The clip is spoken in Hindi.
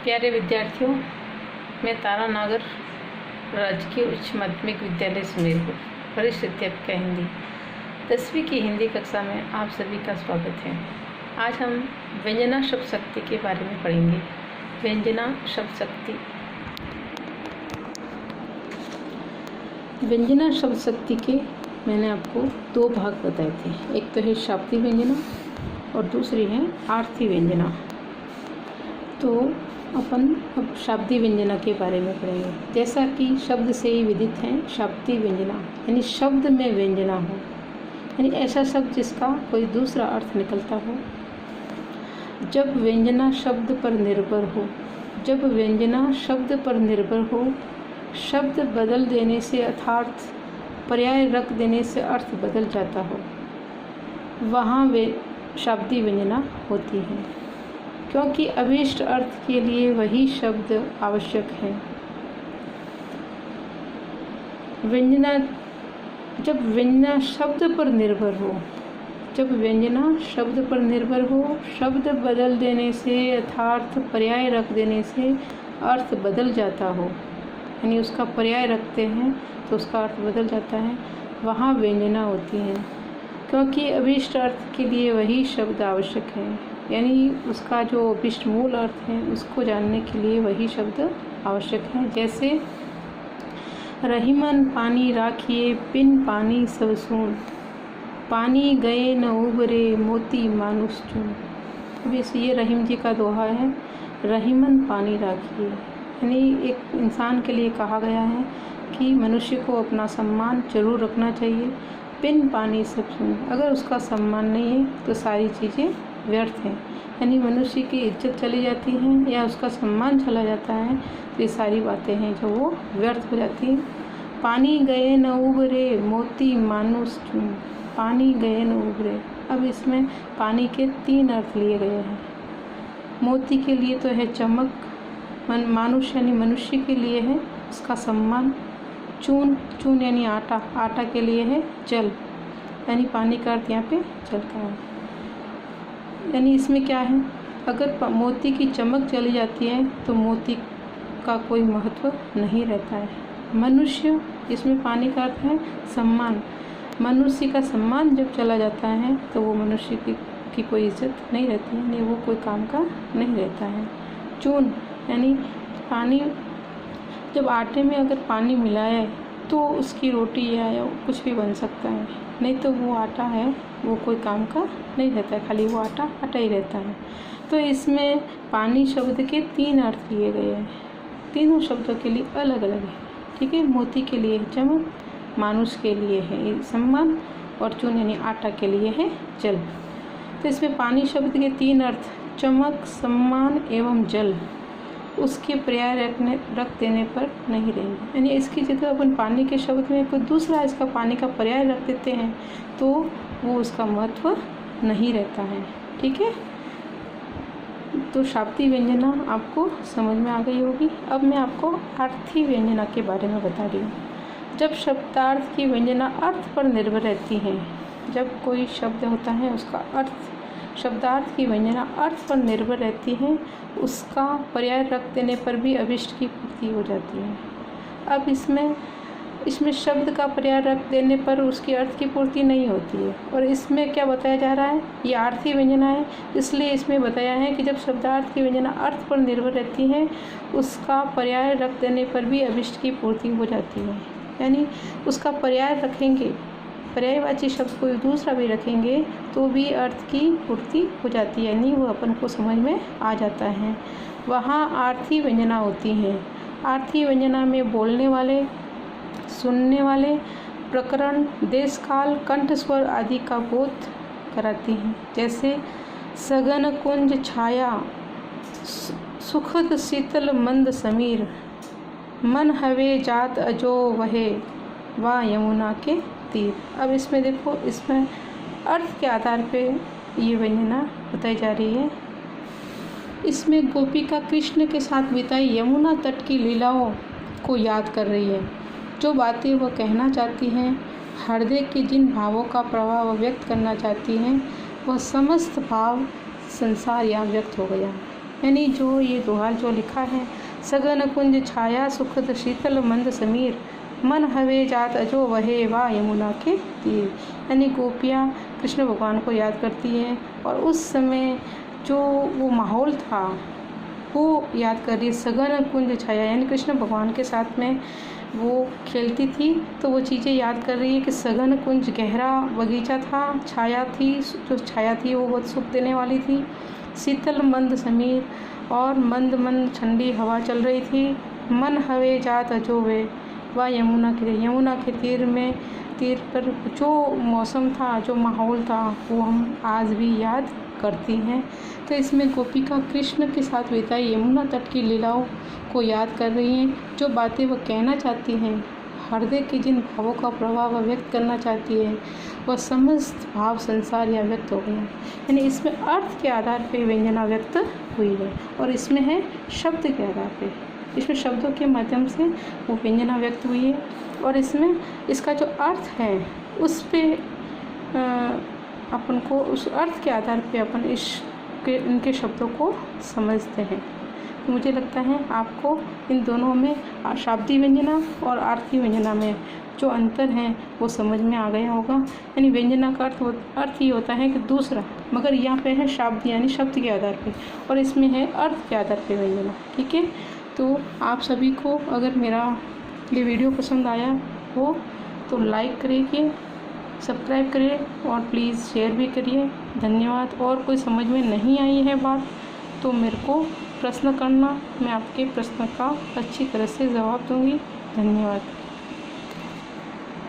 प्यारे विद्यार्थियों, मैं तारा नागर राजकीय उच्च माध्यमिक विद्यालय सुमेरपुर वरिष्ठ अध्यापिका हिंदी 10वीं की हिंदी कक्षा में आप सभी का स्वागत है। आज हम व्यंजना शब्द शक्ति के बारे में पढ़ेंगे। व्यंजना शब्द शक्ति। व्यंजना शब्द शक्ति के मैंने आपको दो भाग बताए थे। एक तो है शाब्दिक व्यंजना और दूसरी है आर्थी व्यंजना। तो अपन अब शाब्दिक व्यंजना के बारे में पढ़ेंगे। जैसा कि शब्द से ही विदित है, शाब्दिक व्यंजना यानी शब्द में व्यंजना हो, यानी ऐसा शब्द जिसका कोई दूसरा अर्थ निकलता हो। जब व्यंजना शब्द पर निर्भर हो, जब व्यंजना शब्द पर निर्भर हो, शब्द बदल देने से अर्थात पर्याय रख देने से अर्थ बदल जाता हो, वहाँ वे शाब्दिक व्यंजना होती है, क्योंकि अभीष्ट अर्थ के लिए वही शब्द आवश्यक है। व्यंजना जब व्यंजना शब्द पर निर्भर हो, जब व्यंजना शब्द पर निर्भर हो, शब्द बदल देने से अर्थात पर्याय रख देने से अर्थ बदल जाता हो, यानी उसका पर्याय रखते हैं तो उसका अर्थ बदल जाता है, वहाँ व्यंजना होती है, क्योंकि अभीष्ट अर्थ के लिए वही शब्द आवश्यक है, यानी उसका जो अभीष्ट मूल अर्थ है उसको जानने के लिए वही शब्द आवश्यक है। जैसे रहीमन पानी राखिए पिन पानी सब सून, पानी गए न उबरे मोती मानुष चून। अब ये रहीम जी का दोहा है। रहीमन पानी राखिए यानी एक इंसान के लिए कहा गया है कि मनुष्य को अपना सम्मान जरूर रखना चाहिए। पिन पानी सब सून, अगर उसका सम्मान नहीं है तो सारी चीज़ें व्यर्थ हैं, यानी मनुष्य की इज्जत चली जाती है या उसका सम्मान चला जाता है, तो ये सारी बातें हैं जो वो व्यर्थ हो जाती हैं। पानी गए न उबरे मोती मानुष चून, पानी गए न उबरे। अब इसमें पानी के तीन अर्थ लिए गए हैं। मोती के लिए तो है चमक, मानुष यानी मनुष्य के लिए है उसका सम्मान, चून चून यानी आटा, आटा के लिए है जल, यानी पानी का अर्थ यहाँ पे जल का है। यानी इसमें क्या है, अगर मोती की चमक चली जाती है तो मोती का कोई महत्व नहीं रहता है। मनुष्य, इसमें पानी का अर्थ है सम्मान, मनुष्य का सम्मान जब चला जाता है तो वो मनुष्य की कोई इज्जत नहीं रहती है, यानी वो कोई काम का नहीं रहता है। चून यानी पानी, जब आटे में अगर पानी मिलाए तो उसकी रोटी या कुछ भी बन सकता है, नहीं तो वो आटा है वो कोई काम का नहीं रहता है, खाली वो आटा आटा ही रहता है। तो इसमें पानी शब्द के तीन अर्थ लिए गए हैं, तीनों शब्दों के लिए अलग अलग है। ठीक है, मोती के लिए चमक, मानुष के लिए है सम्मान और चून यानी आटा के लिए है जल। तो इसमें पानी शब्द के तीन अर्थ चमक, सम्मान एवं जल उसके पर्याय रख देने पर नहीं रहेंगे, यानी इसकी जगह अपन पानी के शब्द में कोई दूसरा इसका पानी का पर्याय रख देते हैं तो वो उसका महत्व नहीं रहता है। ठीक है, तो शाब्दिक व्यंजना आपको समझ में आ गई होगी। अब मैं आपको अर्थी व्यंजना के बारे में बता रही हूँ। जब शब्दार्थ की व्यंजना अर्थ पर निर्भर रहती है, जब कोई शब्द होता है उसका अर्थ, शब्दार्थ की व्यंजना अर्थ पर निर्भर रहती है, उसका पर्याय रख देने पर भी अभीष्ट की पूर्ति हो जाती है। अब इसमें शब्द का पर्याय रख देने पर उसकी अर्थ की पूर्ति नहीं होती है, और इसमें क्या बताया जा रहा है, ये आर्थी व्यंजना है, इसलिए इसमें बताया है कि जब शब्दार्थ की व्यंजना अर्थ पर निर्भर रहती है उसका पर्याय रख देने पर भी अभीष्ट की पूर्ति हो जाती है, यानी उसका पर्याय रखेंगे, पर्यायवाची शब्द कोई दूसरा भी रखेंगे तो भी अर्थ की पूर्ति हो जाती है, यानी वो अपन को समझ में आ जाता है। वहाँ आर्थी व्यंजना होती हैं। आर्थी व्यंजना में बोलने वाले, सुनने वाले, प्रकरण, देश काल, कंठ स्वर आदि का बोध कराती हैं। जैसे सघन कुंज छाया, सुखद शीतल मंद समीर, मन हवे जात अजो वहे, वा यमुना के तीर। अब इसमें देखो, इसमें अर्थ के आधार पे ये व्यंजना बताई जा रही है। इसमें गोपिका कृष्ण के साथ बिताई यमुना तट की लीलाओं को याद कर रही है। जो बातें वह कहना चाहती हैं, हृदय के जिन भावों का प्रभाव व्यक्त करना चाहती हैं, वह समस्त भाव संसार यहाँ व्यक्त हो गया। यानी जो ये दोहा जो लिखा है, सघन कुंज छाया सुखद शीतल मंद समीर, मन हवे जात अजो वहे वा यमुना के तीर। यानी गोपियाँ कृष्ण भगवान को याद करती हैं और उस समय जो वो माहौल था वो याद कर रही है। सघन कुंज छाया यानी कृष्ण भगवान के साथ में वो खेलती थी तो वो चीज़ें याद कर रही है कि सघन कुंज गहरा बगीचा था, छाया थी, जो छाया थी वो बहुत सुख देने वाली थी, शीतल मंद समीर और मंद मंद ठंडी हवा चल रही थी, मन हवे जात अजो वे व यमुना के तीर पर जो मौसम था, जो माहौल था वो हम आज भी याद करती हैं। तो इसमें गोपिका कृष्ण के साथ बिताई यमुना तट की लीलाओं को याद कर रही हैं। जो बातें वह कहना चाहती हैं, हृदय के जिन भावों का प्रभाव वह व्यक्त करना चाहती है, वह समस्त भाव संसार यहाँ व्यक्त हो गए हैं। यानी इसमें अर्थ के आधार पर व्यंजना व्यक्त हुई है और इसमें है शब्द के आधार पर, इसमें शब्दों के माध्यम से वो व्यंजना व्यक्त हुई है और इसमें इसका जो अर्थ है उस पे अपन को उस अर्थ के आधार पे अपन इनके शब्दों को समझते हैं। तो मुझे लगता है आपको इन दोनों में शाब्दिक व्यंजना और अर्थी व्यंजना में जो अंतर है वो समझ में आ गया होगा। यानी व्यंजना का अर्थ ये होता है कि दूसरा, मगर यहाँ पे है शब्द यानी शब्द के आधार पे और इसमें है अर्थ के आधार पे व्यंजना। ठीक है, तो आप सभी को अगर मेरा ये वीडियो पसंद आया हो तो लाइक करिए, सब्सक्राइब करिए और प्लीज़ शेयर भी करिए। धन्यवाद। और कोई समझ में नहीं आई है बात तो मेरे को प्रश्न करना, मैं आपके प्रश्न का अच्छी तरह से जवाब दूंगी। धन्यवाद।